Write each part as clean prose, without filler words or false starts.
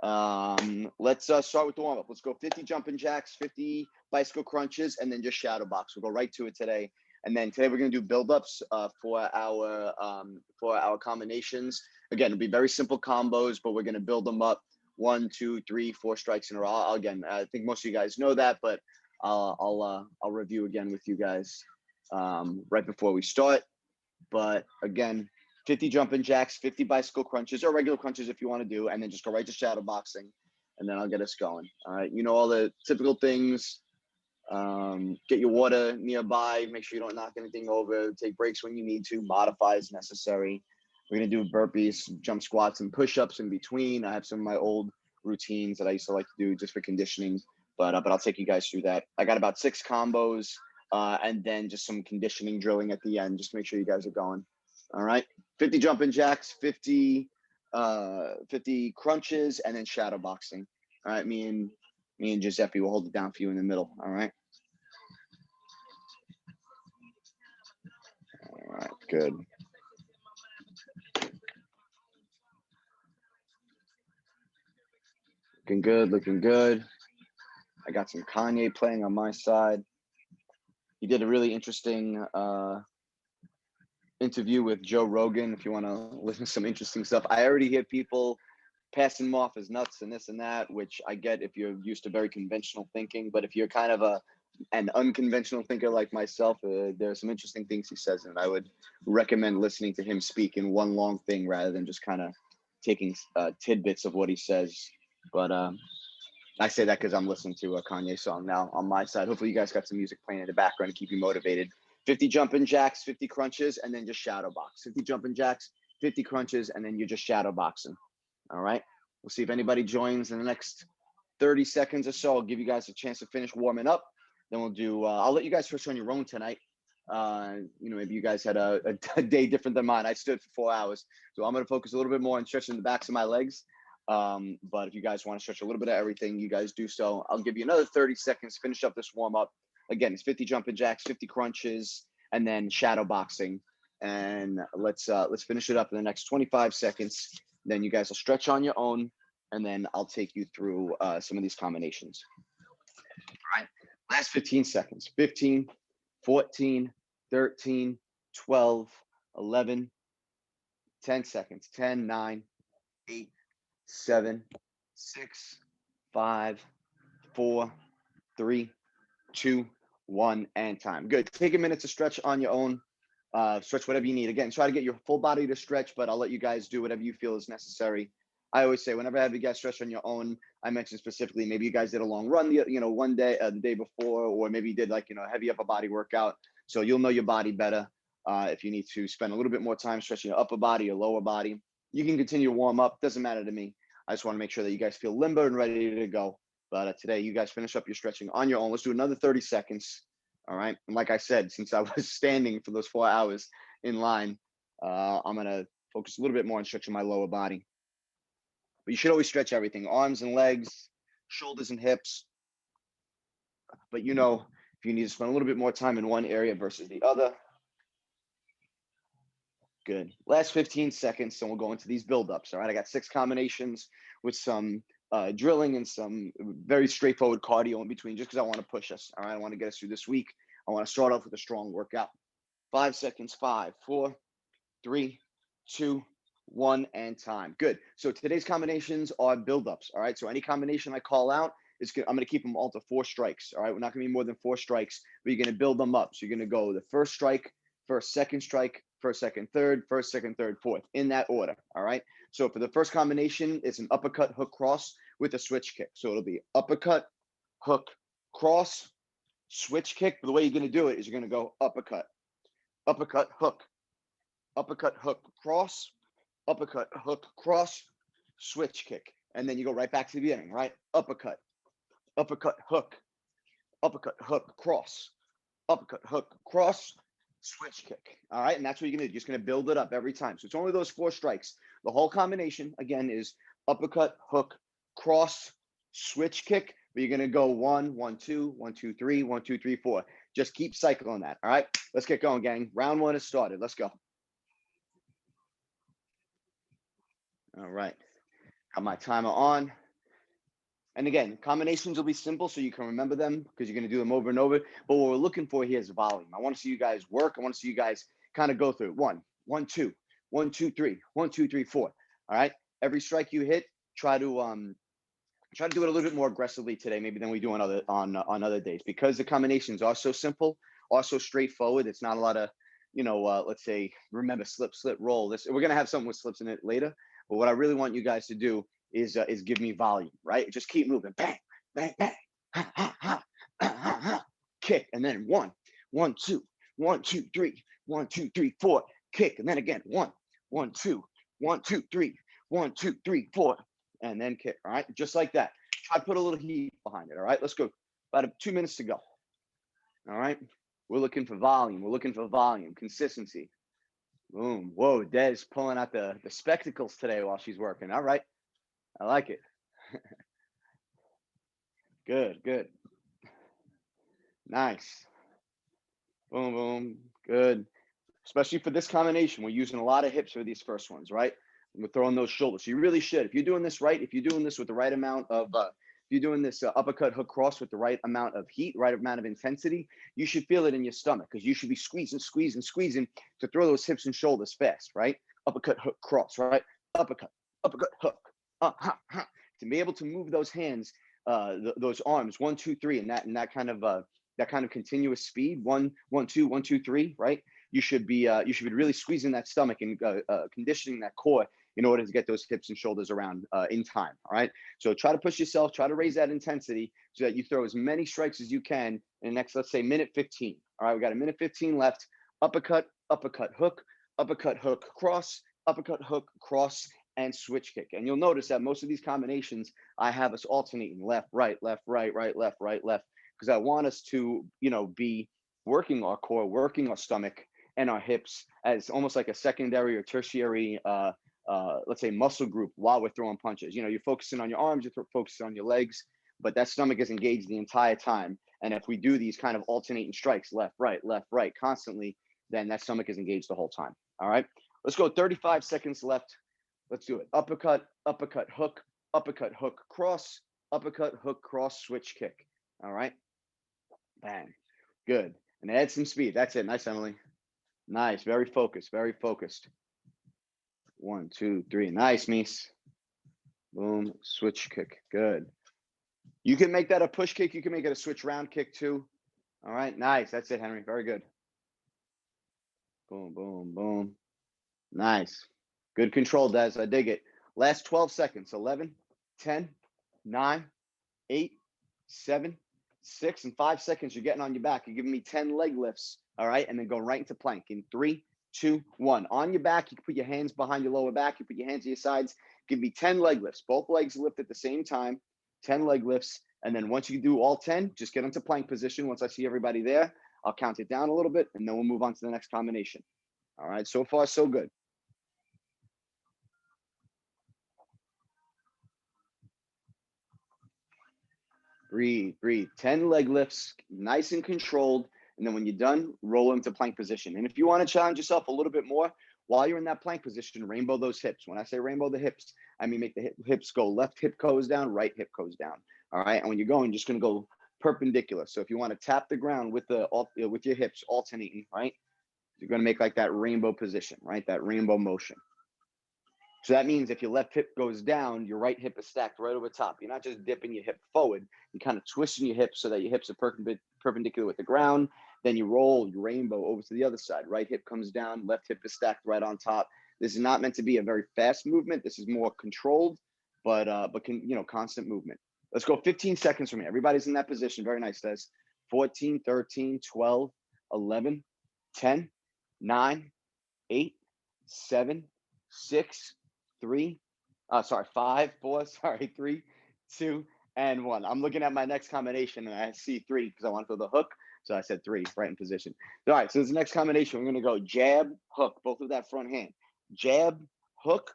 Let's start with the warm-up. Let's go 50 jumping jacks, 50 bicycle crunches, and then just shadow box. We'll go right to it today. And then today we're going to do build-ups for our combinations. Again, it'll be very simple combos, but we're going to build them up 1, 2, 3, 4 strikes in a row. Again, I think most of you guys know that, but I'll review again with you guys right before we start. But again, 50 jumping jacks, 50 bicycle crunches, or regular crunches if you want to do, and then just go right to shadow boxing, and then I'll get us going. All right, you know all the typical things. Get your water nearby. Make sure you don't knock anything over. Take breaks when you need to. Modify as necessary. We're gonna do burpees, jump squats, and push-ups in between. I have some of my old routines that I used to like to do just for conditioning, but I'll take you guys through that. I got about 6 combos, and then just some conditioning drilling at the end, just to make sure you guys are going. All right, 50 jumping jacks, 50 crunches, and then shadow boxing. All right, me and Giuseppe will hold it down for you in the middle. All right. All right, good. Looking good, looking good. I got some Kanye playing on my side. He did a really interesting interview with Joe Rogan. If you want to listen to some interesting stuff, I already hear people passing him off as nuts and this and that, which I get if you're used to very conventional thinking. But if you're kind of an unconventional thinker like myself, there are some interesting things he says, and I would recommend listening to him speak in one long thing rather than just kind of taking tidbits of what he says. But I say that because I'm listening to a Kanye song now on my side. Hopefully you guys got some music playing in the background to keep you motivated. 50 jumping jacks, 50 crunches, and then just shadow box. 50 jumping jacks, 50 crunches, and then you're just shadow boxing. All right. We'll see if anybody joins in the next 30 seconds or so. I'll give you guys a chance to finish warming up. Then we'll do, I'll let you guys switch on your own tonight. Maybe you guys had a day different than mine. I stood for 4 hours. So I'm going to focus a little bit more on stretching the backs of my legs. But if you guys want to stretch a little bit of everything, you guys do so. I'll give you another 30 seconds, finish up this warm up. Again, it's 50 jumping jacks, 50 crunches, and then shadow boxing. And let's finish it up in the next 25 seconds. Then you guys will stretch on your own, and then I'll take you through some of these combinations. All right, last 15 seconds. 15, 14, 13, 12, 11, 10 seconds. 10, 9, 8, 7, 6, 5, 4, 3, 2, 1, and time. Good. Take a minute to stretch on your own. Stretch whatever you need. Again, try to get your full body to stretch, but I'll let you guys do whatever you feel is necessary. I always say whenever I have you guys stretch on your own, I mentioned specifically maybe you guys did a long run, one day, the day before, or maybe you did heavy upper body workout. So you'll know your body better. If you need to spend a little bit more time stretching your upper body, your lower body, you can continue to warm up. Doesn't matter to me. I just want to make sure that you guys feel limber and ready to go. But today, you guys finish up your stretching on your own. Let's do another 30 seconds. All right. And like I said, since I was standing for those 4 hours in line, I'm going to focus a little bit more on stretching my lower body. But you should always stretch everything, arms and legs, shoulders and hips. But if you need to spend a little bit more time in one area versus the other. Good. Last 15 seconds, and we'll go into these buildups. All right. I got 6 combinations with some drilling and some very straightforward cardio in between, just because I want to push us. All right. I want to get us through this week. I want to start off with a strong workout. 5 seconds. 5, 4, 3, 2, 1, and time. Good. So today's combinations are buildups. All right. So any combination I call out I'm going to keep them all to 4 strikes. All right. We're not going to be more than 4 strikes, but you're going to build them up. So you're going to go the first strike, first, second strike, first, second, third, first, second, third, fourth, in that order. All right. So for the first combination, it's an uppercut, hook, cross with a switch kick. So it'll be uppercut, hook, cross, switch kick. But the way you're going to do it is you're going to go uppercut, uppercut, hook, cross, uppercut, hook, cross, switch kick. And then you go right back to the beginning, right? Uppercut, hook, cross, uppercut, hook, cross, switch kick. All right. And that's what you're going to do. You're just going to build it up every time. So it's only those 4 strikes. The whole combination, again, is uppercut, hook, cross, switch kick. But you're going to go 1, 1, 2, 1, 2, 3, 1, 2, 3, 4. Just keep cycling that. All right. Let's get going, gang. Round 1 is started. Let's go. All right. Got my timer on. And again, combinations will be simple so you can remember them because you're going to do them over and over. But what we're looking for here is volume. I want to see you guys work. I want to see you guys kind of go through it. 1, 1, 2, 1, 2, 3, 1, 2, 3, 4. All right. Every strike you hit, try to do it a little bit more aggressively today, maybe than we do on other days, because the combinations are so simple, are so straightforward. It's not a lot of, let's say, remember slip, slip, roll. This we're gonna have something with slips in it later. But what I really want you guys to do is give me volume, right? Just keep moving, bang, bang, bang, ha, ha, ha, ha, ha, ha. Kick, and then 1, 1, 2, 1, 2, 3, 1, 2, 3, 4, kick, and then again 1, 1, 2, 1, 2, 3, 1, 2, 3, 4, and then kick. All right, just like that. Try to put a little heat behind it. All right, let's go. About 2 minutes to go. All right, we're looking for volume. We're looking for volume, consistency. Boom. Whoa, Des pulling out the spectacles today while she's working. All right, I like it. Good, good. Nice. Boom, boom. Good. Especially for this combination, we're using a lot of hips for these first ones, right? And we're throwing those shoulders. So you really should. If you're doing this right, if you're doing this with the right amount of, if you're doing this uppercut hook cross with the right amount of heat, right amount of intensity, you should feel it in your stomach because you should be squeezing, squeezing, squeezing to throw those hips and shoulders fast, right? Uppercut hook cross, right? Uppercut hook. Ha, ha. To be able to move those hands, those arms, 1, 2, 3, and that kind of continuous speed, 1, 1, 2, 1, 2, 3, right? You should be really squeezing that stomach and conditioning that core in order to get those hips and shoulders around in time. All right. So try to push yourself, try to raise that intensity so that you throw as many strikes as you can in the next, let's say, minute 15. All right. We got a minute 15 left. Uppercut, uppercut hook, cross, and switch kick. And you'll notice that most of these combinations, I have us alternating left, right, left, right, right, left, right, left, because I want us to, be working our core, working our stomach and our hips as almost like a secondary or tertiary, let's say, muscle group while we're throwing punches. You're focusing on your arms, you're focusing on your legs, but that stomach is engaged the entire time. And if we do these kind of alternating strikes, left, right, constantly, then that stomach is engaged the whole time. All right, let's go. 35 seconds left. Let's do it. Uppercut, hook, cross, switch kick. All right, bang, good. And add some speed. That's it. Nice, Emily. Nice. Very focused. Very focused. 1, 2, 3. Nice, Mies. Boom. Switch kick. Good. You can make that a push kick. You can make it a switch round kick too. All right. Nice. That's it, Henry. Very good. Boom, boom, boom. Nice. Good control, Des. I dig it. Last 12 seconds. 11, 10, 9, 8, 7, 6, and 5 seconds. You're getting on your back. You're giving me 10 leg lifts. All right. And then go right into plank in 3, 2, 1. On your back, you can put your hands behind your lower back. You put your hands to your sides. Give me 10 leg lifts. Both legs lift at the same time. 10 leg lifts. And then once you do all 10, just get into plank position. Once I see everybody there, I'll count it down a little bit, and then we'll move on to the next combination. All right. So far, so good. Breathe, breathe. 10 leg lifts, nice and controlled. And then when you're done, roll into plank position. And if you want to challenge yourself a little bit more, while you're in that plank position, rainbow those hips. When I say rainbow the hips, I mean make the hips go left hip goes down, right hip goes down. All right. And when you're going, just going to go perpendicular. So if you want to tap the ground with your hips alternating, right, you're going to make like that rainbow position, right? That rainbow motion. So that means if your left hip goes down, your right hip is stacked right over top. You're not just dipping your hip forward. You're kind of twisting your hips so that your hips are perpendicular with the ground. Then you roll your rainbow over to the other side. Right hip comes down, left hip is stacked right on top. This is not meant to be a very fast movement. This is more controlled, but constant movement. Let's go 15 seconds from here. Everybody's in that position. Very nice, Des. 14, 13, 12, 11, 10, 9, 8, 7, 6, 5, 4, 3, 2, and 1. I'm looking at my next combination and I see 3 because I want to throw the hook. So I said 3 right in position. All right, so this next combination, we're going to go jab, hook, both with that front hand. Jab, hook,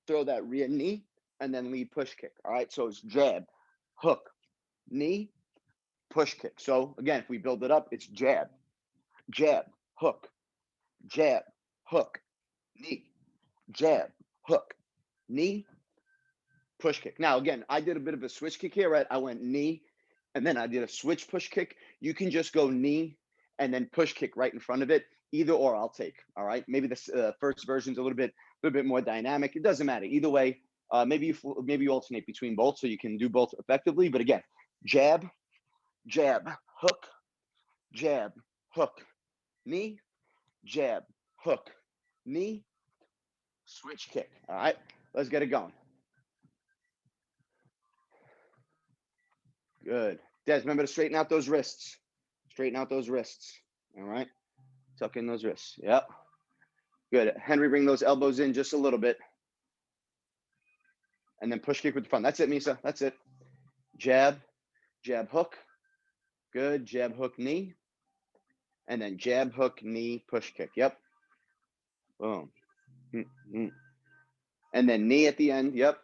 throw that rear knee, and then lead push kick. All right, so it's jab, hook, knee, push kick. So again, if we build it up, it's jab, jab, hook, knee, jab, hook, knee, push kick. Now, again, I did a bit of a switch kick here, right? I went knee, and then I did a switch push kick. You can just go knee and then push kick right in front of it. Either or, I'll take. All right. Maybe the first version's a little bit more dynamic. It doesn't matter. Either way, maybe you alternate between both so you can do both effectively. But again, jab, jab, hook, jab, hook, knee, jab, hook, knee, switch kick. All right. Let's get it going. Good. Des, remember to straighten out those wrists. Straighten out those wrists. All right. Tuck in those wrists. Yep. Good. Henry, bring those elbows in just a little bit. And then push kick with the front. That's it, Misa. That's it. Jab, jab, hook. Good. Jab, hook, knee. And then jab, hook, knee, push kick. Yep. Boom. And then knee at the end. Yep.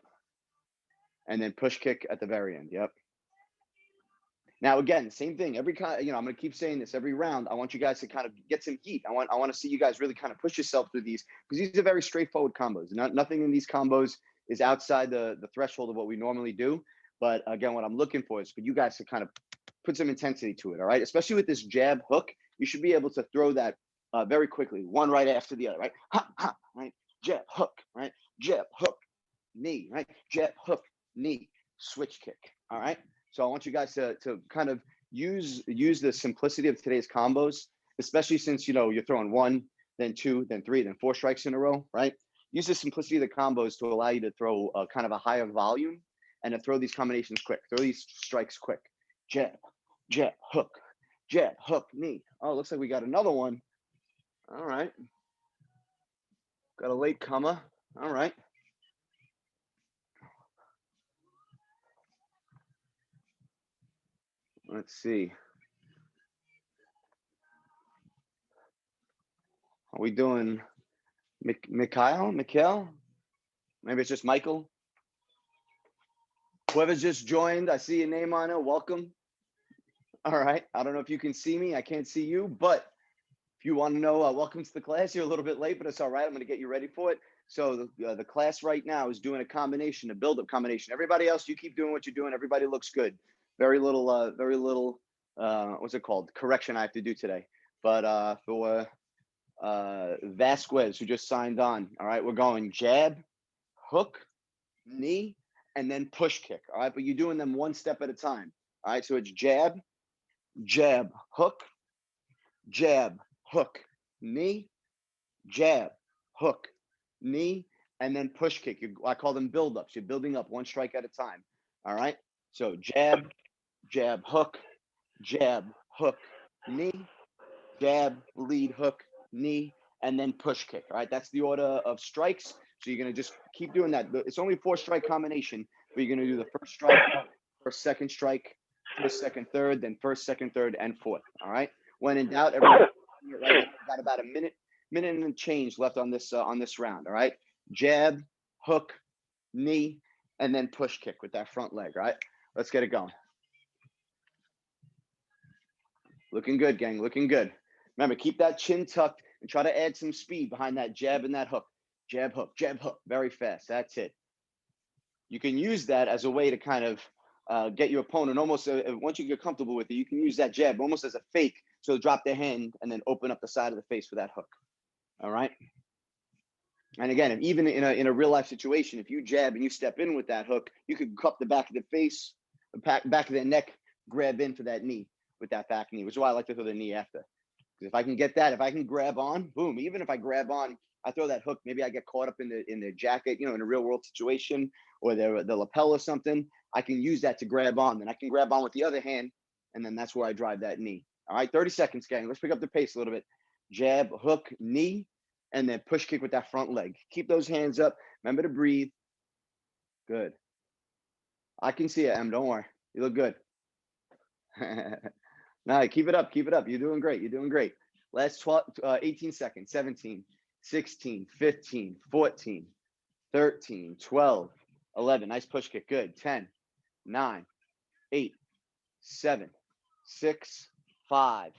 And then push kick at the very end. Yep. Now, again, same thing. Every kind, I'm going to keep saying this every round. I want you guys to kind of get some heat. I want to see you guys really kind of push yourself through these, because these are very straightforward combos. Nothing in these combos is outside the threshold of what we normally do. But again, what I'm looking for is for you guys to kind of put some intensity to it. All right. Especially with this jab hook, you should be able to throw that very quickly, one right after the other. Right. Ha, ha, right. Jab hook. Right. Jab hook. Knee. Right. Jab hook. Knee. Switch kick. All right. So I want you guys to kind of use the simplicity of today's combos, especially since, you're throwing 1, then 2, then 3, then 4 strikes in a row, right? Use the simplicity of the combos to allow you to throw kind of a higher volume and to throw these combinations quick, throw these strikes quick. Jab, jab, hook, knee. Oh, looks like we got another one. All right. Got a late comer. All right. Let's see. Are we doing Mikhail? Maybe it's just Michael. Whoever's just joined, I see your name on it. Welcome. All right. I don't know if you can see me. I can't see you, but if you want to know, welcome to the class. You're a little bit late, but it's all right. I'm going to get you ready for it. So the class right now is doing a combination, a build-up combination. Everybody else, you keep doing what you're doing. Everybody looks good. Very little, what's it called? Correction I have to do today. But for Vasquez, who just signed on, all right, we're going jab, hook, knee, and then push kick. All right, but you're doing them one step at a time. All right, so it's jab, jab, hook, knee, jab, hook, knee, and then push kick. I call them build-ups. You're building up one strike at a time. All right, so jab, jab, hook, knee, jab, lead, hook, knee, and then push kick. All right, that's the order of strikes. So you're going to just keep doing that. It's only a 4-strike combination, but you're going to do the first strike, first, second strike, first, second, third, then first, second, third, and fourth. All right. When in doubt, everybody, right, got about a minute and change left on this round. All right. Jab, hook, knee, and then push kick with that front leg. All right. Let's get it going. Looking good, gang. Looking good. Remember, keep that chin tucked and try to add some speed behind that jab and that hook. Jab, hook, very fast. That's it. You can use that as a way to kind of get your opponent almost, once you get comfortable with it, you can use that jab almost as a fake. So drop their hand and then open up the side of the face with that hook. All right. And again, even in a real life situation, if you jab and you step in with that hook, you could cup the back of the face, the back of their neck, grab in for that knee with that back knee, which is why I like to throw the knee after. Because if I can get that, if I can grab on, boom, even if I grab on, I throw that hook, maybe I get caught up in the jacket, in a real world situation, or the lapel or something, I can use that to grab on. Then I can grab on with the other hand, and then that's where I drive that knee. All right, 30 seconds, gang. Let's pick up the pace a little bit. Jab, hook, knee, and then push kick with that front leg. Keep those hands up. Remember to breathe. Good. I can see it, Em. Don't worry. You look good. No, keep it up. Keep it up. You're doing great. You're doing great. Last 18 seconds. 17, 16, 15, 14, 13, 12, 11. Nice push kick. Good. 10, 9, 8, 7, 6, 5,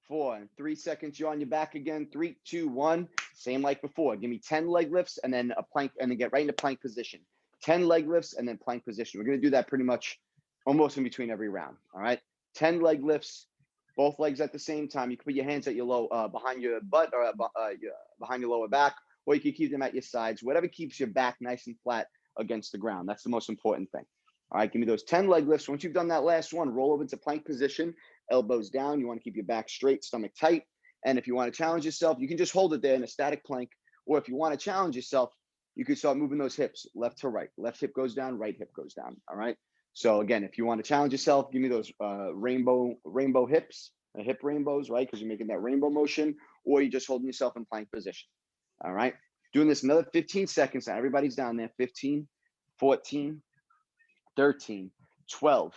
4, and 3 seconds. You're on your back again. 3, 2, 1. Same like before. Give me 10 leg lifts and then a plank, and then get right into plank position. 10 leg lifts, and then plank position. We're going to do that pretty much almost in between every round. All right. 10 leg lifts, both legs at the same time. You can put your hands at your behind your butt or behind your lower back, or you can keep them at your sides, whatever keeps your back nice and flat against the ground. That's the most important thing. All right, give me those 10 leg lifts. Once you've done that last one, roll over into plank position, elbows down. You want to keep your back straight, stomach tight. And if you want to challenge yourself, you can just hold it there in a static plank. Or if you want to challenge yourself, you can start moving those hips left to right. Left hip goes down, right hip goes down. All right. So again, if you want to challenge yourself, give me those rainbow hips, hip rainbows, right? Because you're making that rainbow motion, or you're just holding yourself in plank position. All right. Doing this another 15 seconds. Now everybody's down there. 15, 14, 13, 12,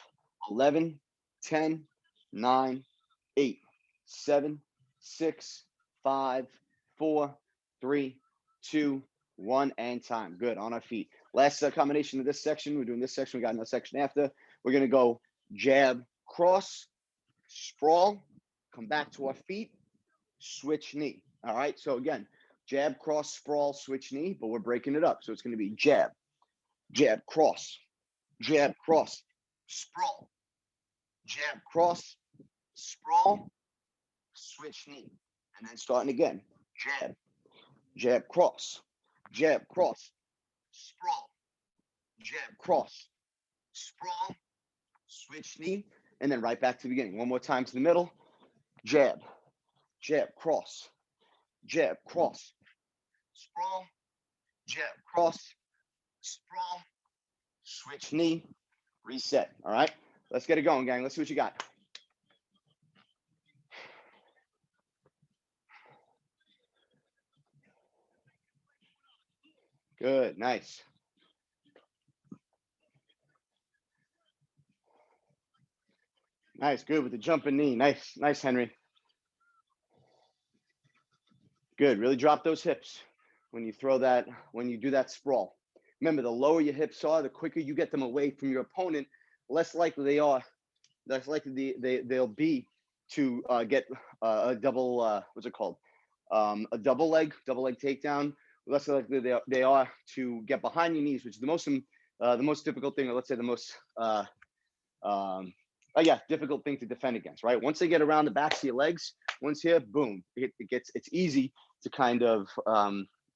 11, 10, 9, 8, 7, 6, 5, 4, 3, 2, 1, and time. Good. On our feet. Last combination of this section. We're doing this section. We got another section after. We're going to go jab, cross, sprawl, come back to our feet, switch knee. All right. So again, jab, cross, sprawl, switch knee, but we're breaking it up. So it's going to be jab, jab, cross, sprawl, jab, cross, sprawl, switch knee. And then starting again, jab, jab, cross, sprawl, jab, cross, sprawl, switch knee, and then right back to the beginning. One more time to the middle, jab, jab, cross, sprawl, jab, cross, sprawl, switch knee, reset. All right, let's get it going, gang. Let's see what you got. Good, nice. Nice, good with the jumping knee. Nice, Henry. Good, really drop those hips when you do that sprawl. Remember, the lower your hips are, the quicker you get them away from your opponent, less likely they'll be to get a double, what's it called? A double leg takedown. Less likely they are to get behind your knees, which is the most difficult thing, or let's say the most difficult thing to defend against, right? Once they get around the backs of your legs, once here, boom, it's easy to kind of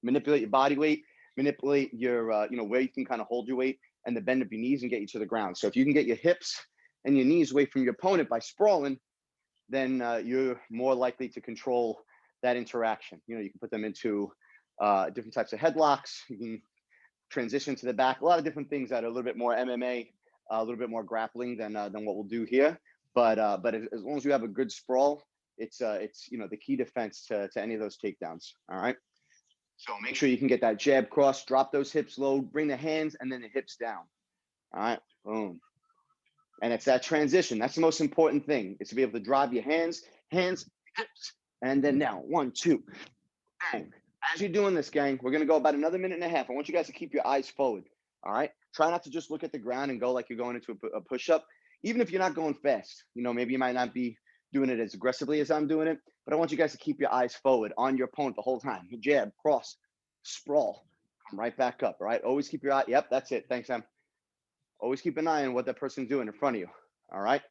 manipulate your body weight, manipulate your where you can kind of hold your weight and the bend of your knees and get you to the ground. So if you can get your hips and your knees away from your opponent by sprawling, then you're more likely to control that interaction. You can put them into different types of headlocks. You can transition to the back. A lot of different things that are a little bit more MMA, a little bit more grappling than what we'll do here. But as long as you have a good sprawl, it's the key defense to any of those takedowns. All right. So make sure you can get that jab, cross, drop those hips low, bring the hands and then the hips down. All right. Boom. And it's that transition. That's the most important thing, is to be able to drive your hands, hips, and then now 1, 2, bang. As you're doing this, gang, we're going to go about another minute and a half. I want you guys to keep your eyes forward. All right. Try not to just look at the ground and go like you're going into a push-up. Even if you're not going fast, maybe you might not be doing it as aggressively as I'm doing it, but I want you guys to keep your eyes forward on your opponent the whole time. Jab, cross, sprawl, come right back up. All right. Always keep your eye. Yep. That's it. Thanks, Sam. Always keep an eye on what that person's doing in front of you. All right.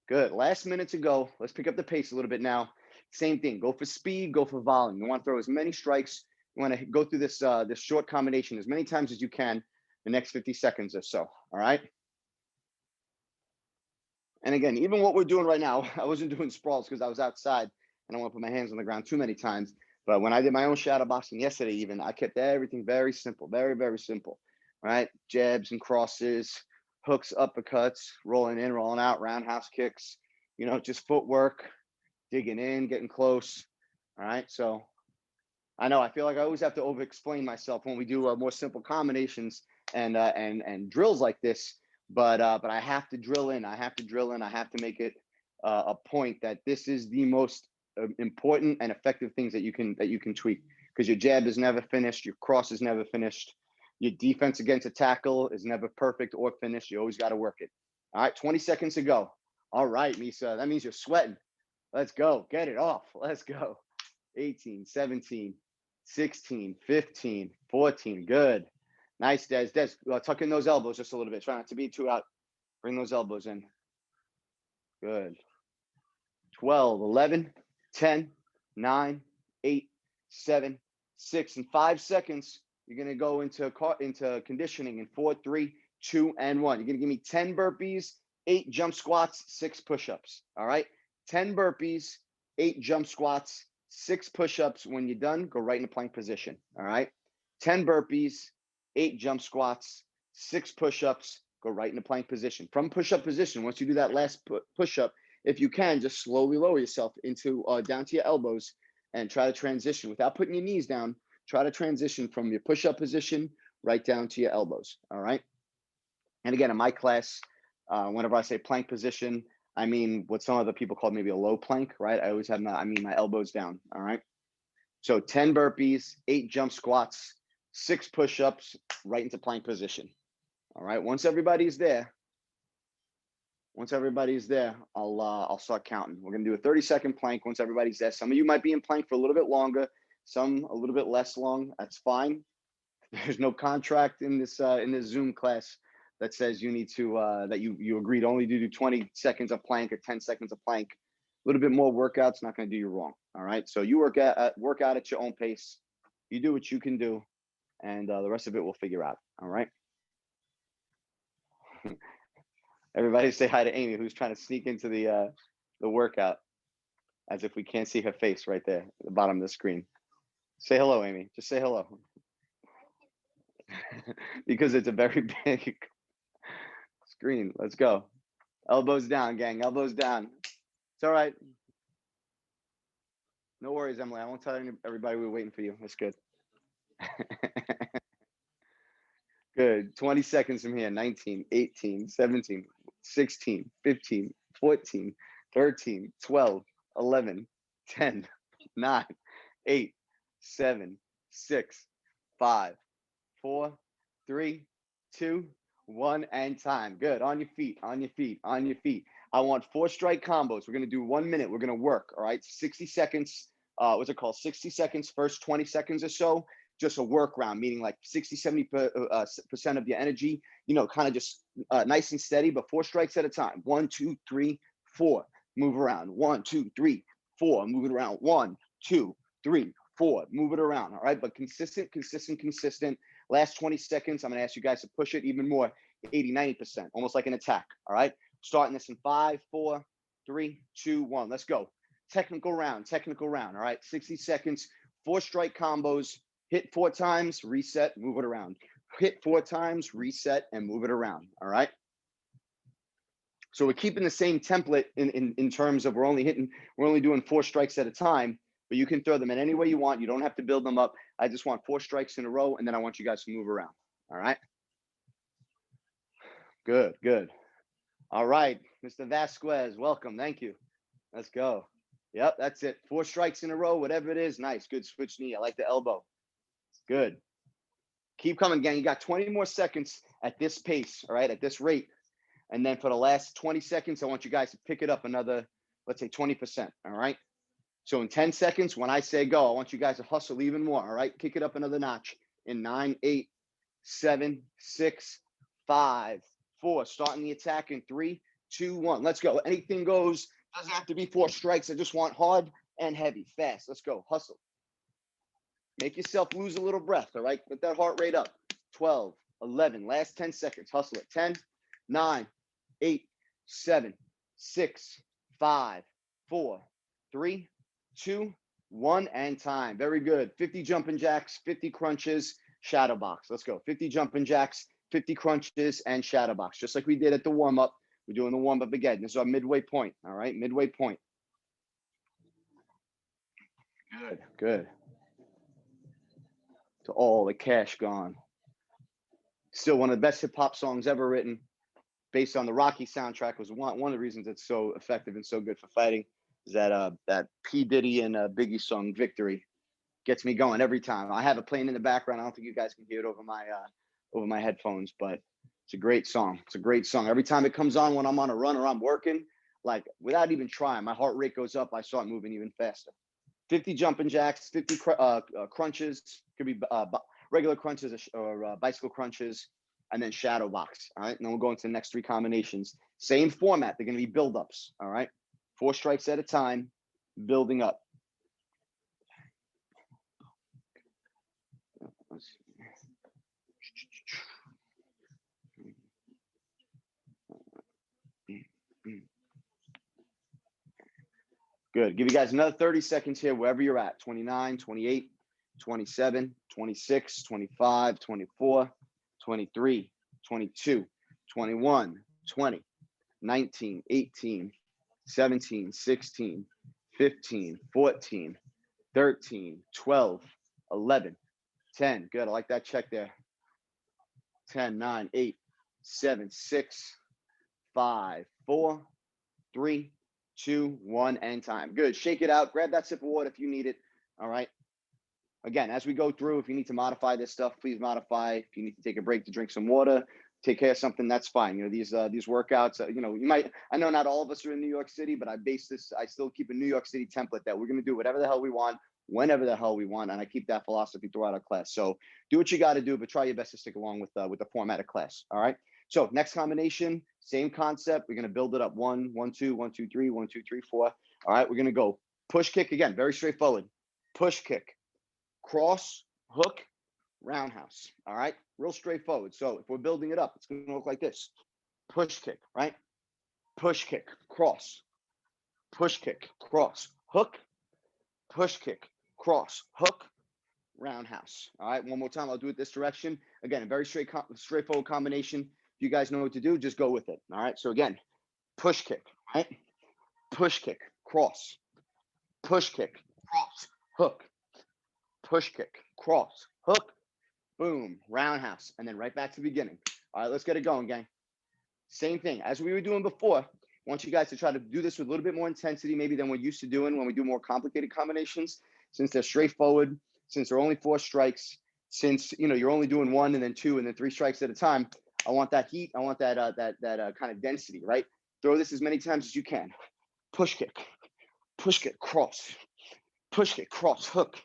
Good. Last minute to go. Let's pick up the pace a little bit now. Same thing. Go for speed. Go for volume. You want to throw as many strikes. You want to go through this short combination as many times as you can the next 50 seconds or so. All right. And again, even what we're doing right now, I wasn't doing sprawls because I was outside and I want to put my hands on the ground too many times. But when I did my own shadow boxing yesterday, even, I kept everything very simple, very, very simple. All right. Jabs and crosses, hooks, uppercuts, rolling in, rolling out, roundhouse kicks, just footwork, digging in, getting close. All right. So I know I feel like I always have to over explain myself when we do more simple combinations and drills like this. But I have to drill in. I have to make it a point that this is the most important and effective things that you can tweak, because your jab is never finished. Your cross is never finished. Your defense against a tackle is never perfect or finished. You always got to work it. All right. 20 seconds to go. All right, Misa. That means you're sweating. Let's go. Get it off. Let's go. 18, 17, 16, 15, 14. Good. Nice, Des. Tuck in those elbows just a little bit. Try not to be too out. Bring those elbows in. Good. 12, 11, 10, 9, 8, 7, 6. In 5 seconds, you're going to go into conditioning in 4, 3, 2, and 1. You're going to give me 10 burpees, 8 jump squats, 6 push-ups. All right? 10 burpees, 8 jump squats, 6 push-ups. When you're done, go right into plank position. All right? 10 burpees, 8 jump squats, 6 push-ups, go right into plank position. From push-up position, once you do that last push-up, if you can, just slowly lower yourself into down to your elbows and try to transition without putting your knees down. Try to transition from your push-up position right down to your elbows. All right. And again, in my class, whenever I say plank position, I mean what some other people call maybe a low plank, right? I always have my elbows down. All right. So 10 burpees, 8 jump squats, 6 push-ups, right into plank position. All right. Once everybody's there, I'll start counting. We're gonna do a 30-second plank once everybody's there. Some of you might be in plank for a little bit longer, some a little bit less long. That's fine. There's no contract in this Zoom class that says you need to that you agreed only to do 20 seconds of plank or 10 seconds of plank. A little bit more workout's not gonna do you wrong. All right. So you work out at your own pace. You do what you can do, and the rest of it we'll figure out. All right. Everybody say hi to Amy, who's trying to sneak into the workout, as if we can't see her face right there at the bottom of the screen. Say hello, Amy. Just say hello. Because it's a very big screen. Let's go. Elbows down, gang. Elbows down. It's all right. No worries, Emily. I won't tell everybody we're waiting for you. That's good. Good. 20 seconds from here. 19, 18, 17, 16, 15, 14, 13, 12, 11, 10, 9, 8, 7, 6, 5, 4, 3, 2, 1, and time. Good. On your feet, on your feet, on your feet. I want 4 strike combos. We're going to do 1 minute. We're going to work. All right. 60 seconds. What's it called? 60 seconds, first 20 seconds or so. Just a work round, meaning like 60-70% of your energy, kind of just nice and steady, but 4 strikes at a time. 1, 2, 3, 4. Move around. 1, 2, 3, 4. Move it around. 1, 2, 3, 4. Move it around. All right. But consistent. Last 20 seconds, I'm going to ask you guys to push it even more, 80-90%, almost like an attack. All right. Starting this in 5, 4, 3, 2, 1. Let's go. Technical round. All right. 60 seconds, 4 strike combos. Hit 4 times, reset, move it around. Hit 4 times, reset, and move it around. All right. So we're keeping the same template in terms of we're only doing 4 strikes at a time, but you can throw them in any way you want. You don't have to build them up. I just want 4 strikes in a row, and then I want you guys to move around. All right. Good. All right, Mr. Vasquez, welcome. Thank you. Let's go. Yep, that's it. 4 strikes in a row, whatever it is. Nice. Good switch knee. I like the elbow. Good. Keep coming, gang. You got 20 more seconds at this pace, all right, at this rate. And then for the last 20 seconds, I want you guys to pick it up another, let's say 20%, all right? So in 10 seconds, when I say go, I want you guys to hustle even more, all right? Kick it up another notch in 9, 8, 7, 6, 5, 4. Starting the attack in 3, 2, 1. Let's go. Anything goes. Doesn't have to be 4 strikes. I just want hard and heavy, fast. Let's go. Hustle. Make yourself lose a little breath, all right? Put that heart rate up. 12, 11, last 10 seconds. Hustle it. 10, 9, 8, 7, 6, 5, 4, 3, 2, 1, and time. Very good. 50 jumping jacks, 50 crunches, shadow box. Let's go. 50 jumping jacks, 50 crunches, and shadow box. Just like we did at the warm-up. We're doing the warm-up again. This is our midway point, all right? Midway point. Good. To all the cash gone. Still one of the best hip hop songs ever written, based on the Rocky soundtrack. Was one of the reasons it's so effective and so good for fighting. Is that P Diddy and Biggie song "Victory" gets me going every time. I have it playing in the background. I don't think you guys can hear it over my headphones, but it's a great song. Every time it comes on when I'm on a run or I'm working, like without even trying, my heart rate goes up. I start moving even faster. 50 jumping jacks, 50 crunches. Could be regular crunches or bicycle crunches, and then shadow box. All right. And then we'll go into the next 3 combinations. Same format. They're going to be buildups. All right. 4 strikes at a time, building up. Good. Give you guys another 30 seconds here, wherever you're at. 29, 28, 27, 26, 25, 24, 23, 22, 21, 20, 19, 18, 17, 16, 15, 14, 13, 12, 11, 10. Good. I like that check there. 10, 9, 8, 7, 6, 5, 4, 3, 2, 1, and time. Good. Shake it out. Grab that sip of water if you need it. All right. Again, as we go through, if you need to modify this stuff, please modify. If you need to take a break to drink some water, take care of something, that's fine. You know, these workouts, you know, you might, I know not all of us are in New York City, but I still keep a New York City template that we're going to do whatever the hell we want, whenever the hell we want. And I keep that philosophy throughout our class. So do what you got to do, but try your best to stick along with the format of class. All right. So next combination, same concept. We're going to build it up. 1, 1, 2, 1, 2, 3, 1, 2, 3, 4. All right. We're going to go push kick again. Very straightforward. Push kick, cross, hook, roundhouse. All right. Real straightforward. So if we're building it up, it's going to look like this. Push kick, right? Push kick, cross, push kick, cross, hook, push kick, cross, hook, roundhouse. All right. One more time. I'll do it this direction. Again, a very straightforward combination. If you guys know what to do, just go with it. All right. So again, push kick, right? Push kick, cross, push kick, cross, hook, push kick, cross, hook, boom, roundhouse. And then right back to the beginning. All right, let's get it going, gang. Same thing as we were doing before. I want you guys to try to do this with a little bit more intensity maybe than we're used to doing when we do more complicated combinations. Since they're straightforward, since they're only 4 strikes, since, you know, you're only doing 1 and then 2 and then 3 strikes at a time, I want that heat. I want that kind of density, right? Throw this as many times as you can. Push kick, cross, push kick, cross, hook,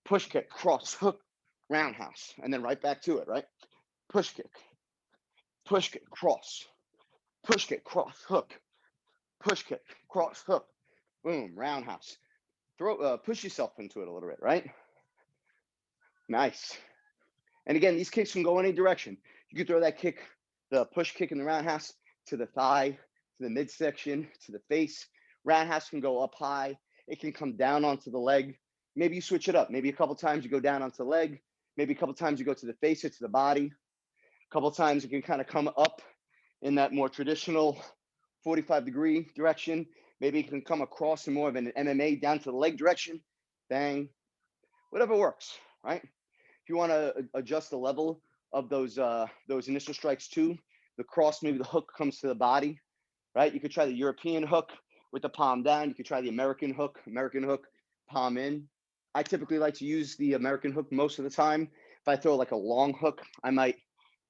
push kick, cross, hook, roundhouse. And then right back to it, right? Push kick, cross, push kick, cross, hook, push kick, cross, hook, boom, roundhouse. Push yourself into it a little bit, right? Nice. And again, these kicks can go any direction. You can throw that kick, the push kick in the roundhouse, to the thigh, to the midsection, to the face. Roundhouse can go up high. It can come down onto the leg. Maybe you switch it up. Maybe a couple times you go down onto the leg. Maybe a couple times you go to the face or to the body. A couple times you can kind of come up in that more traditional 45-degree direction. Maybe you can come across in more of an MMA down to the leg direction. Bang. Whatever works, right? If you want to adjust the level of those initial strikes too, the cross, maybe the hook comes to the body, right? You could try the European hook with the palm down. You could try the American hook, palm in. I typically like to use the American hook most of the time. If I throw like a long hook, I might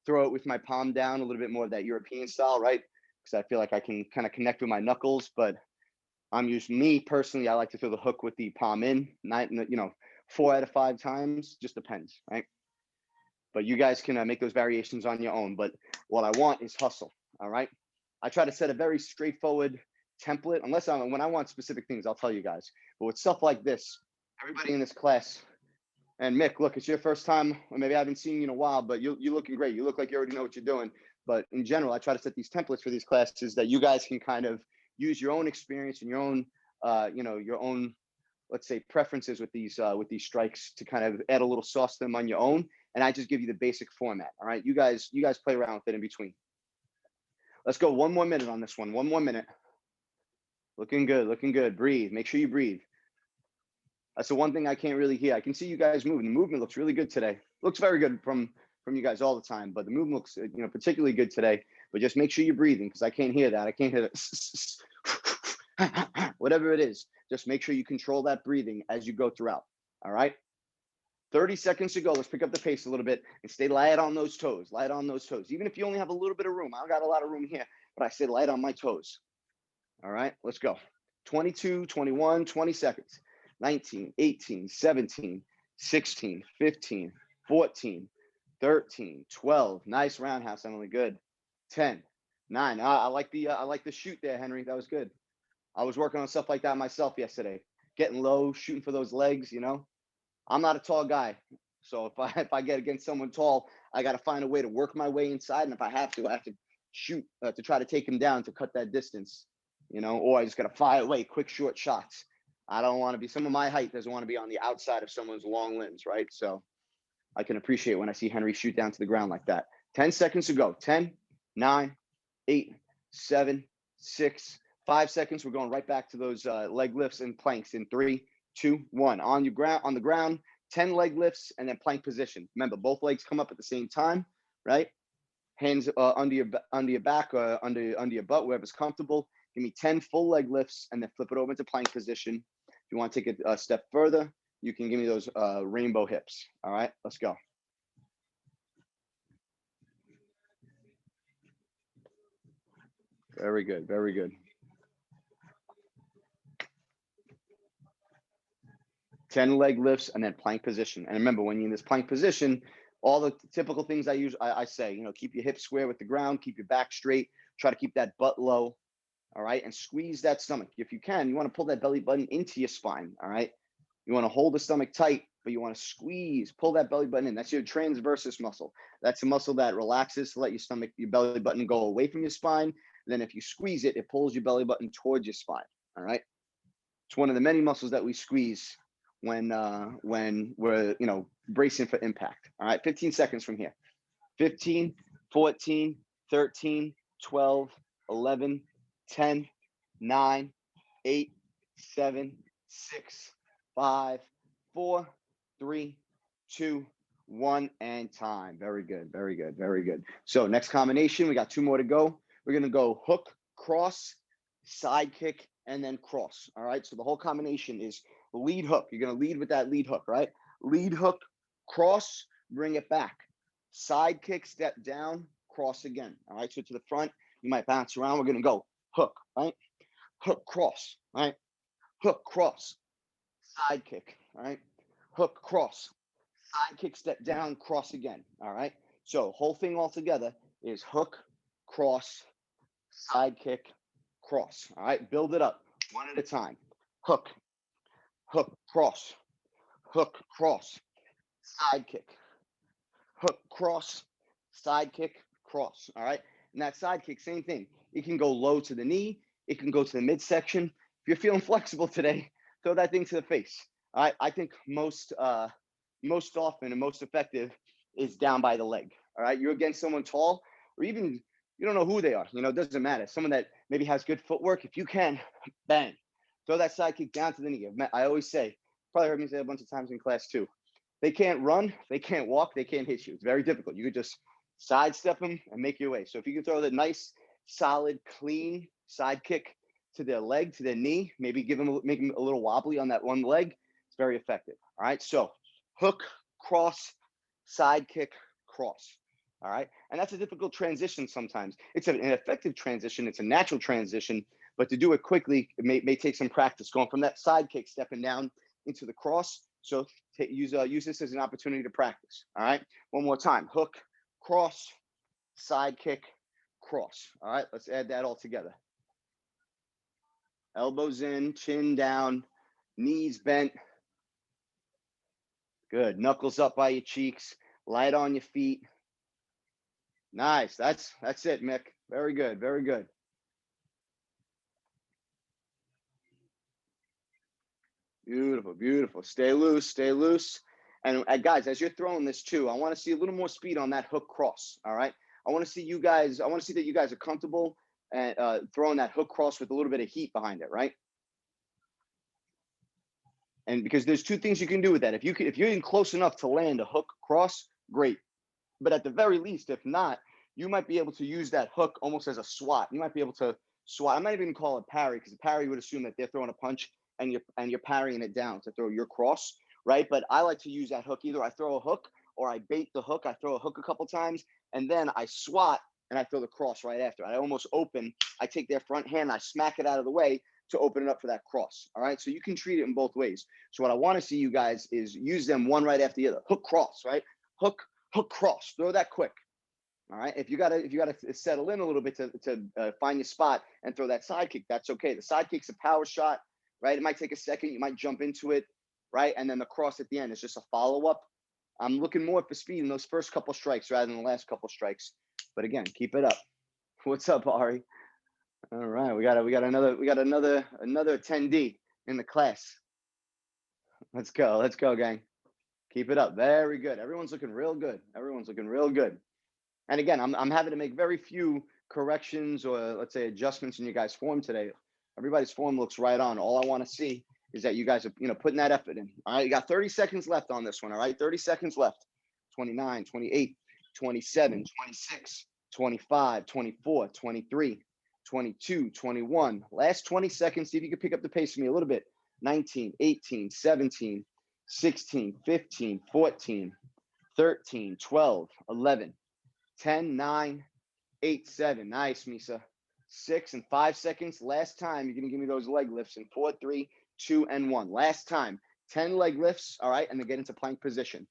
throw it with my palm down, a little bit more of that European style, right? Because I feel like I can kind of connect with my knuckles, but me personally, I like to throw the hook with the palm in, not, 4 out of 5 times, just depends, right? But you guys can make those variations on your own. But what I want is hustle, all right? I try to set a very straightforward template, when I want specific things, I'll tell you guys. But with stuff like this, everybody in this class, and Mick, look, it's your first time, or maybe I haven't seen you in a while, but you're looking great. You look like you already know what you're doing. But in general, I try to set these templates for these classes that you guys can kind of use your own experience and your own, your own, let's say, preferences with these strikes to kind of add a little sauce to them on your own. And I just give you the basic format. All right, you guys play around with it in between. Let's go 1 more minute on this one. 1 more minute. Looking good. Breathe. Make sure you breathe. That's the one thing I can't really hear. I can see you guys moving. The movement looks really good today. Looks very good from you guys all the time, but the movement looks, particularly good today. But just make sure you're breathing, because I can't hear that. I can't hear that. Whatever it is, just make sure you control that breathing as you go throughout. All right. 30 seconds to go. Let's pick up the pace a little bit and stay light on those toes. Light on those toes. Even if you only have a little bit of room. I don't got a lot of room here, but I stay light on my toes. All right, let's go. 22, 21, 20 seconds. 19, 18, 17, 16, 15, 14, 13, 12. Nice roundhouse, Emily. Good. 10, 9. I like the shoot there, Henry. That was good. I was working on stuff like that myself yesterday. Getting low, shooting for those legs, you know. I'm not a tall guy. So if I get against someone tall, I got to find a way to work my way inside. And if I have to shoot to try to take him down to cut that distance, you know, or I just got to fire away quick, short shots. I don't want to be, some of my height doesn't want to be on the outside of someone's long limbs, right? So I can appreciate when I see Henry shoot down to the ground like that. 10 seconds to go. 10, 9, 8, 7, 6, 5 seconds. We're going right back to those leg lifts and planks in 3, 2, 1. On the ground, 10 leg lifts and then plank position. Remember, both legs come up at the same time, right? Hands under your back or under your butt, wherever's comfortable. Give me 10 full leg lifts and then flip it over into plank position. If you want to take it a step further, you can give me those rainbow hips. All right, let's go. Very good, very good. 10 leg lifts and then plank position. And remember, when you're in this plank position, all the typical things I say, you know, keep your hips square with the ground, keep your back straight, try to keep that butt low, all right, and squeeze that stomach. If you can, you want to pull that belly button into your spine, all right? You want to hold the stomach tight, but you want to squeeze, pull that belly button in. That's your transversus muscle. That's a muscle that relaxes to let your belly button go away from your spine. And then if you squeeze it, it pulls your belly button towards your spine, all right? It's one of the many muscles that we squeeze when we're, you know, bracing for impact. All right, 15 seconds from here. 15, 14, 13, 12, 11, 10, 9, 8, 7, 6, 5, 4, 3, 2, 1, and time. Very good, very good, very good. So next combination, we got 2 more to go. We're gonna go hook, cross, side kick, and then cross. All right, so the whole combination is lead hook. You're going to lead with that lead hook, right? Lead hook, cross, bring it back. Side kick, step down, cross again. All right, so to the front, you might bounce around. We're going to go hook, right? Hook, cross, right? Hook, cross, side kick, all right? Hook, cross, side kick, step down, cross again, all right? So whole thing all together is hook, cross, side kick, cross, all right? Build it up one at a time. Hook, hook, cross, side kick, hook, cross, side kick, cross, all right? And that side kick, same thing. It can go low to the knee. It can go to the midsection. If you're feeling flexible today, throw that thing to the face, all right? I think most often and most effective is down by the leg, all right? You're against someone tall or even you don't know who they are. You know, it doesn't matter. Someone that maybe has good footwork, if you can, bang. Throw that side kick down to the knee. I always say, probably heard me say a bunch of times in class too, they can't run, they can't walk, they can't hit you. It's very difficult. You could just sidestep them and make your way. So if you can throw that nice, solid, clean side kick to their leg, to their knee, maybe make them a little wobbly on that one leg, it's very effective. All right, so hook, cross, side kick, cross. All right, and that's a difficult transition sometimes. It's an effective transition. It's a natural transition, but to do it quickly, it may take some practice going from that side kick, stepping down into the cross. So use this as an opportunity to practice. All right, one more time. Hook, cross, side kick, cross. All right, let's add that all together. Elbows in, chin down, knees bent. Good. Knuckles up by your cheeks, light on your feet. Nice. That's it, Mick. Very good. Very good. Beautiful, beautiful. Stay loose, stay loose. And guys, as you're throwing this too, I want to see a little more speed on that hook cross. All right. I want to see that you guys are comfortable and throwing that hook cross with a little bit of heat behind it, right? And because there's 2 things you can do with that. If you're in close enough to land a hook cross, great. But at the very least, if not, you might be able to use that hook almost as a swat. You might be able to swat. I might even call it parry, because a parry would assume that they're throwing a punch and you're parrying it down to throw your cross, right? But I like to use that hook. Either I throw a hook or I bait the hook. I throw a hook a couple times and then I swat and I throw the cross right after. I almost open. I take their front hand, I smack it out of the way to open it up for that cross. All right. So you can treat it in both ways. So what I want to see you guys is use them one right after the other. Hook cross, right? hook, hook, cross. Throw that quick. All right. If you gotta settle in a little bit to find your spot and throw that side kick, that's okay. The side kick's a power shot, right? It might take a second. You might jump into it, right? And then the cross at the end is just a follow up. I'm looking more for speed in those first couple strikes rather than the last couple strikes. But again, keep it up. What's up, Ari? All right, we got another 10D in the class. Let's go, gang. Keep it up. Very good. Everyone's looking real good. And again, I'm having to make very few corrections or let's say adjustments in your guys' form today. Everybody's form looks right on. All I want to see is that you guys are, putting that effort in. All right, you got 30 seconds left on this one. All right, 30 seconds left. 29, 28, 27, 26, 25, 24, 23, 22, 21. Last 20 seconds. See if you can pick up the pace for me a little bit. 19, 18, 17, 16, 15, 14, 13, 12, 11, 10, 9, 8, 7. Nice, Misa. 6 and 5 seconds. Last time, you're going to give me those leg lifts in 4, 3, 2, and 1. Last time, 10 leg lifts, all right, and then get into plank position.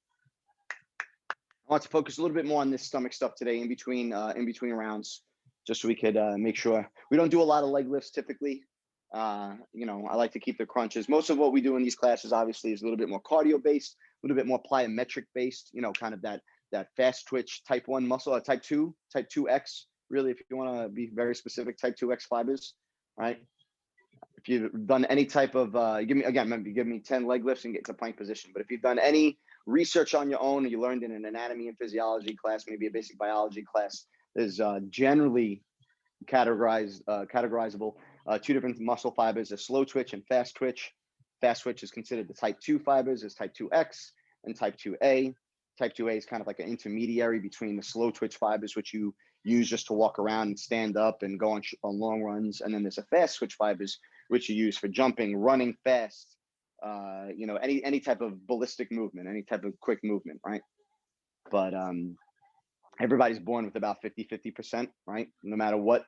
I want to focus a little bit more on this stomach stuff today in between rounds, just so we could make sure. We don't do a lot of leg lifts typically. I like to keep the crunches. Most of what we do in these classes, obviously, is a little bit more cardio-based, a little bit more plyometric-based, kind of that fast twitch type 1 muscle, type 2X, really, if you want to be very specific, type 2X fibers, right? If you've done any type of, give me 10 leg lifts and get to plank position. But if you've done any research on your own, or you learned in an anatomy and physiology class, maybe a basic biology class, there's generally categorizable 2 different muscle fibers: a slow twitch and fast twitch. Fast twitch is considered the type 2 fibers, is type 2X and type 2A. Type 2A is kind of like an intermediary between the slow twitch fibers, which you use just to walk around and stand up and go on long runs. And then there's a fast twitch fibers, which you use for jumping, running fast, any type of ballistic movement, any type of quick movement, right? But everybody's born with about 50%, right? No matter what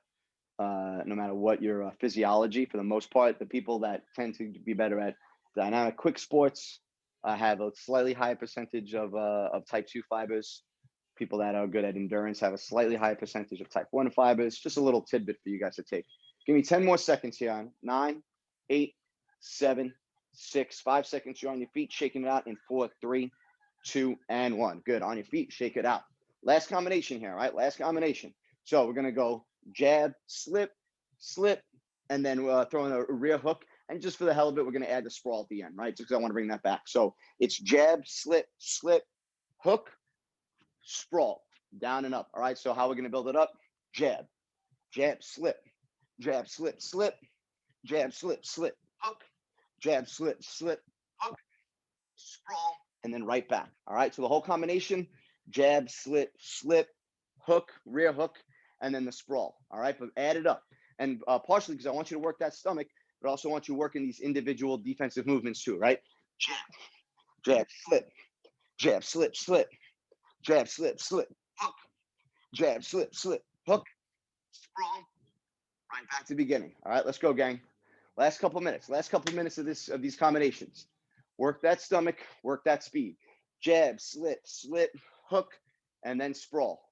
your physiology, for the most part, the people that tend to be better at dynamic quick sports have a slightly higher percentage of type 2 fibers. People that are good at endurance have a slightly higher percentage of type 1 fibers. Just a little tidbit for you guys to take. Give me 10 more seconds here on 9, 8, 7, 6, 5 seconds. You're on your feet, shaking it out in 4, 3, 2, and 1. Good. On your feet, shake it out. Last combination here, right? Last combination. So we're going to go jab, slip, and then throw in a rear hook. And just for the hell of it, we're going to add the sprawl at the end, right? Just because I want to bring that back. So it's jab, slip, hook, sprawl, down and up. All right. So how we're going to build it up? Jab, slip, jab, slip, jab, slip, hook, jab, slip, hook, sprawl, and then right back. All right. So the whole combination: jab, slip, hook, rear hook, and then the sprawl. All right. But add it up. And partially because I want you to work that stomach, but also want you working these individual defensive movements too, right? Jab, slip, jab, slip, jab, slip, hook, jab, slip, hook, sprawl, right back to the beginning. All right, let's go, gang. Last couple minutes of these combinations. Work that stomach, work that speed. Jab, slip, hook, and then sprawl.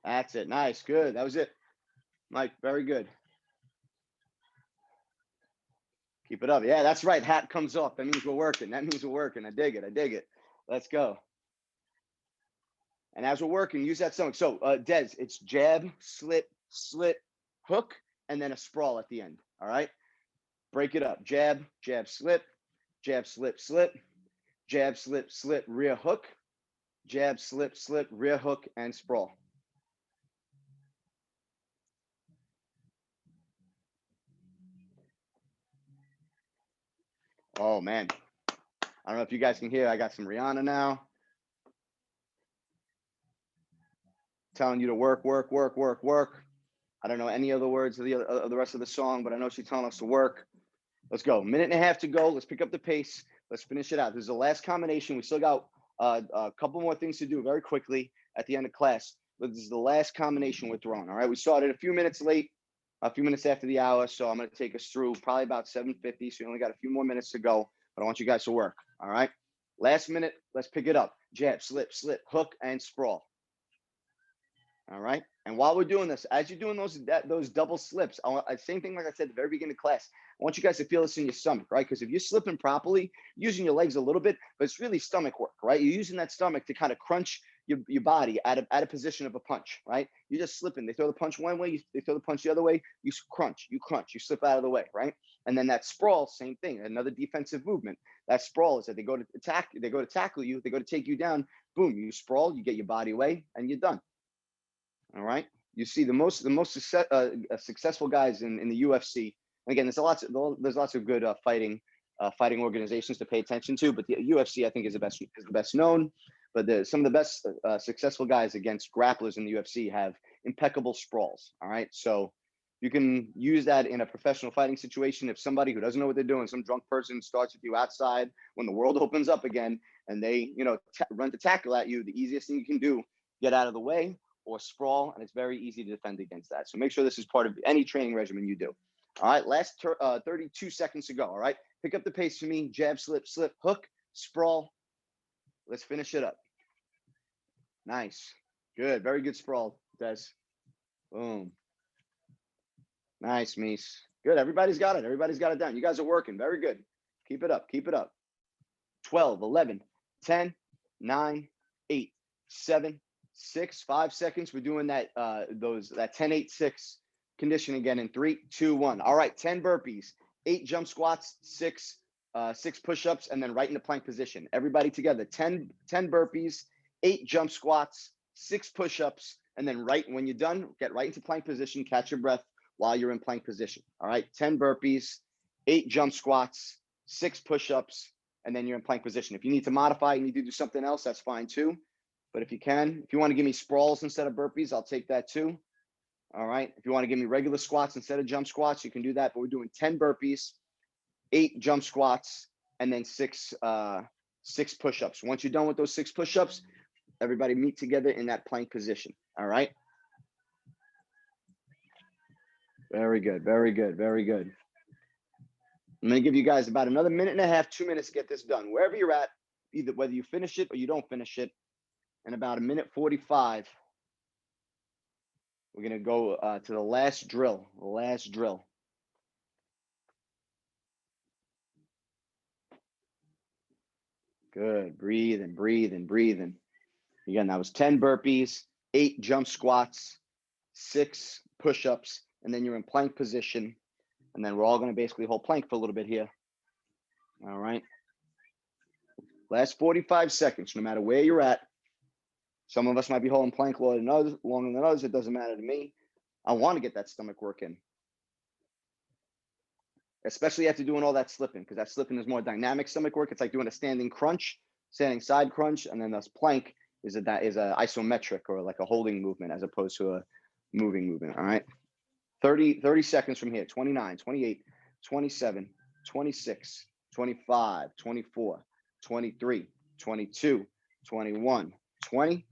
That's it. Nice. Good. That was it. Mike, very good. Keep it up. Yeah, that's right. Hat comes off. That means we're working. I dig it. Let's go. And as we're working, use that stomach. So, Des, it's jab, slip, hook, and then a sprawl at the end. All right? Break it up. Jab, slip, jab, slip, jab, slip, rear hook, jab, slip, rear hook, and sprawl. Oh, man. I don't know if you guys can hear. I got some Rihanna now. Telling you to work. I don't know any other words of the rest of the song, but I know she's telling us to work. Let's go. Minute and a half to go. Let's pick up the pace. Let's finish it out. This is the last combination. We still got a couple more things to do very quickly at the end of class. But this is the last combination we're throwing. All right. We started a few minutes late. a few minutes after the hour. So I'm going to take us through probably about 7:50. So we only got a few more minutes to go, but I want you guys to work. All right. Last minute, let's pick it up. Jab, slip, slip, hook, and sprawl. All right. And while we're doing this, as you're doing those double slips, same thing like I said at the very beginning of class, I want you guys to feel this in your stomach, right? Because if you're slipping properly, using your legs a little bit, but it's really stomach work, right? You're using that stomach to kind of crunch your body at a position of a punch, right? You're just slipping. They throw the punch one way, they throw the punch the other way. You crunch, you slip out of the way, right? And then that sprawl, same thing, another defensive movement. That sprawl is that they go to tackle you, they go to take you down. Boom, you sprawl, you get your body away, and you're done. All right. You see the most successful guys in the UFC. And again, there's lots of good fighting organizations to pay attention to, but the UFC I think is the best known. But some of the best successful guys against grapplers in the UFC have impeccable sprawls. All right. So you can use that in a professional fighting situation. If somebody who doesn't know what they're doing, some drunk person starts with you outside when the world opens up again, and they run to tackle at you, the easiest thing you can do, get out of the way or sprawl, and it's very easy to defend against that. So make sure this is part of any training regimen you do. All right, last 32 seconds to go. All right, pick up the pace for me. Jab, slip, slip, hook, sprawl. Let's finish it up. Nice. Good. Very good sprawl, Des. Boom. Nice, Mies. Good. Everybody's got it. Everybody's got it down. You guys are working. Very good. Keep it up. Keep it up. 12, 11, 10, 9, 8, 7, 6, 5 seconds. We're doing that 10-8-6 condition again in 3, 2, 1. All right, 10 burpees, 8 jump squats, 6 push-ups, and then right into plank position. Everybody together. 10 burpees, 8 jump squats, 6 push-ups, and then when you're done, get right into plank position. Catch your breath while you're in plank position. All right, 10 burpees, 8 jump squats, 6 push-ups, and then you're in plank position. If you need to modify, you need to do something else, that's fine too. But if you want to give me sprawls instead of burpees, I'll take that too. All right. If you want to give me regular squats instead of jump squats, you can do that. But we're doing 10 burpees, 8 jump squats, and then 6 push-ups. Once you're done with those 6 push-ups, everybody meet together in that plank position. All right. Very good. Very good. Very good. I'm going to give you guys about another minute and a half, 2 minutes to get this done. Wherever you're at, either whether you finish it or you don't finish it, in about 1:45, we're going to go to the last drill. Good. Breathing. Again, that was 10 burpees, 8 jump squats, 6 push-ups, and then you're in plank position. And then we're all going to basically hold plank for a little bit here. All right. Last 45 seconds, no matter where you're at. Some of us might be holding plank longer than others. It doesn't matter to me. I want to get that stomach work in, especially after doing all that slipping, because that slipping is more dynamic stomach work. It's like doing a standing side crunch, and then this plank is a isometric or like a holding movement as opposed to a moving movement. All right, 30 seconds from here. 29, 28, 27, 26, 25, 24, 23, 22, 21, 20,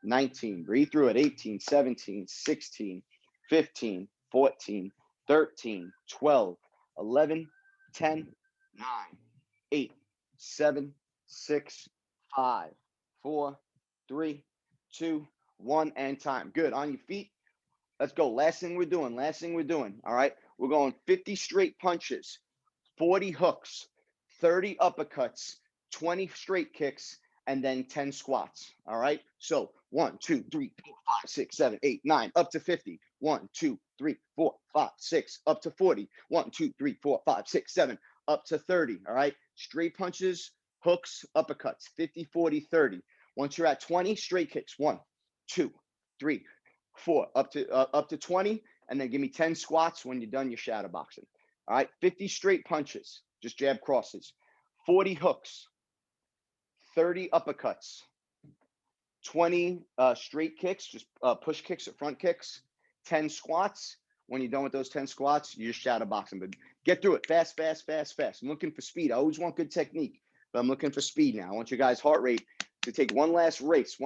19, breathe through it, 18, 17, 16, 15, 14, 13, 12, 11, 10, 9, 8, 7, 6, 5, 4, 3, 2, 1, and time. Good. On your feet. Let's go. Last thing we're doing. All right. We're going 50 straight punches, 40 hooks, 30 uppercuts, 20 straight kicks, and then 10 squats. All right. So 1, 2, 3, 4, 5, 6, 7, 8, 9, up to 50. 1, 2, 3, 4, 5, 6, up to 40. 1, 2, 3, 4, 5, 6, 7, up to 30. All right. Straight punches, hooks, uppercuts, 50, 40, 30. Once you're at 20, straight kicks. 1, 2, 3, 4, up to 20, and then give me 10 squats when you're done your shadow boxing. All right. 50 straight punches, just jab crosses. 40 hooks. 30 uppercuts, 20 straight kicks, just push kicks or front kicks, 10 squats. When you're done with those 10 squats, you're just shadow boxing. But get through it fast. I'm looking for speed. I always want good technique, but I'm looking for speed now. I want your guys' heart rate to take one last race.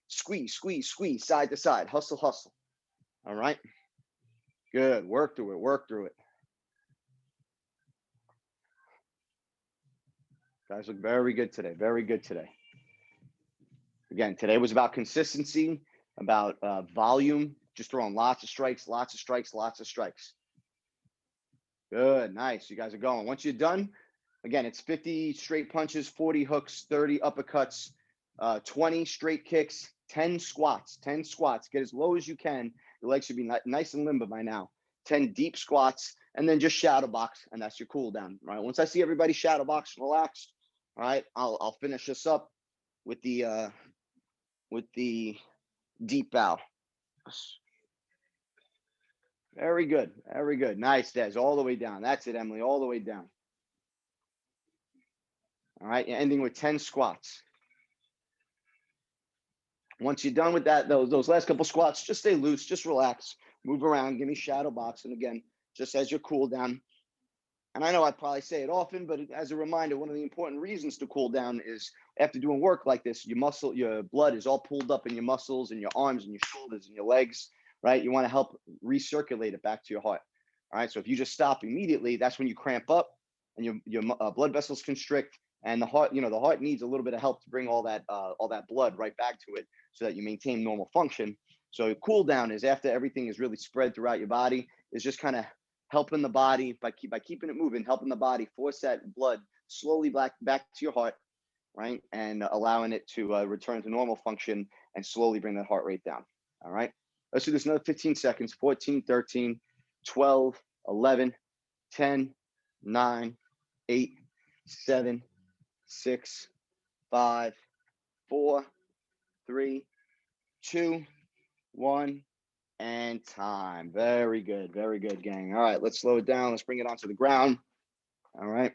Squeeze, side to side, hustle. All right. Good. Work through it. Work through it. Guys look very good today. Very good today. Again, today was about consistency, about volume, just throwing lots of strikes, lots of strikes, lots of strikes. Good. Nice. You guys are going. Once you're done, again, it's 50 straight punches, 40 hooks, 30 uppercuts, 20 straight kicks, 10 squats, 10 squats. Get as low as you can. Your legs should be nice and limber by now. 10 deep squats, and then just shadow box, and that's your cool down. All right. Once I see everybody shadow box and relaxed, all right, I'll finish this up with the deep bow. Very good. Very good. Nice, Des. All the way down. That's it, Emily. All the way down. All right. You're ending with 10 squats. Once you're done with that, those last couple squats, just stay loose. Just relax. Move around. Give me shadow box. And again, just as your cool down. And I know I probably say it often, but as a reminder, one of the important reasons to cool down is after doing work like this, your blood is all pulled up in your muscles and your arms and your shoulders and your legs, right? You want to help recirculate it back to your heart. All right. So if you just stop immediately, that's when you cramp up and your blood vessels constrict, and the heart needs a little bit of help to bring all that blood right back to it so that you maintain normal function. So cool down is after everything is really spread throughout your body, is just kind of helping the body by keeping it moving, helping the body force that blood slowly back to your heart, right? And allowing it to return to normal function and slowly bring that heart rate down. All right. Let's do this another 15 seconds. 14, 13, 12, 11, 10, 9, 8, 7, 6, 5, 4, 3, 2, 1. And time. Very good. Very good, gang. All right, let's slow it down. Let's bring it onto the ground. All right.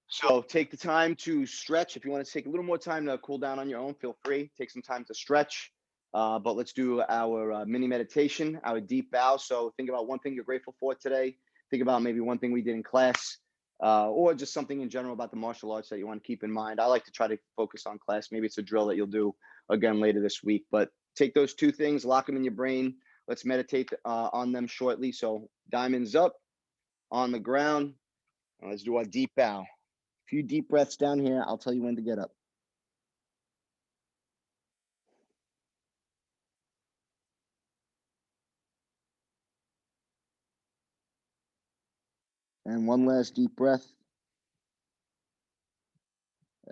So take the time to stretch. If you want to take a little more time to cool down on your own, feel free. Take some time to stretch. But let's do our mini meditation, our deep bow. So think about one thing you're grateful for today. Think about maybe one thing we did in class, or just something in general about the martial arts that you want to keep in mind. I like to try to focus on class. Maybe it's a drill that you'll do again later this week. But take those two things, lock them in your brain. Let's meditate on them shortly. So diamonds up on the ground. Let's do our deep bow. A few deep breaths down here. I'll tell you when to get up. And one last deep breath.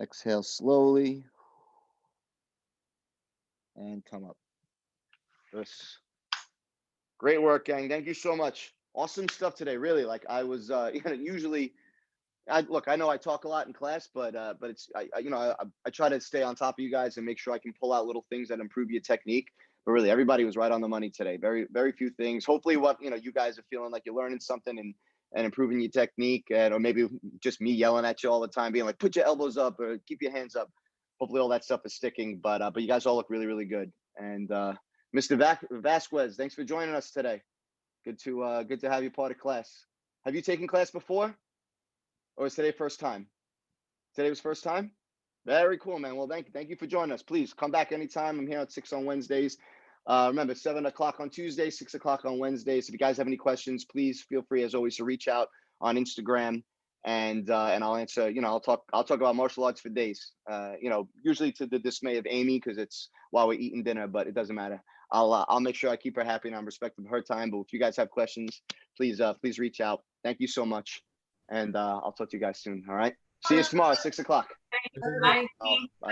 Exhale slowly. And come up. This. Great work, gang. Thank you so much. Awesome stuff today. Really, like I was, usually, I know I talk a lot in class, but it's, I try to stay on top of you guys and make sure I can pull out little things that improve your technique. But really, everybody was right on the money today. Very, very few things. Hopefully, you guys are feeling like you're learning something and improving your technique, or maybe just me yelling at you all the time, being like, put your elbows up or keep your hands up. Hopefully, all that stuff is sticking. But you guys all look really, really good. And Mr. Vasquez, thanks for joining us today. Good to have you part of class. Have you taken class before? Or is today first time? Today was first time? Very cool, man. Well, thank you for joining us. Please come back anytime. I'm here at 6 on Wednesdays. Remember, 7 o'clock on Tuesdays, 6 o'clock on Wednesdays. If you guys have any questions, please feel free, as always, to reach out on Instagram, and I'll answer. I'll talk about martial arts for days. Usually to the dismay of Amy, because it's while we're eating dinner, but it doesn't matter. I'll make sure I keep her happy and I'm respectful of her time. But if you guys have questions, please reach out. Thank you so much, and I'll talk to you guys soon. All right. See you tomorrow at 6 o'clock. Bye. Bye.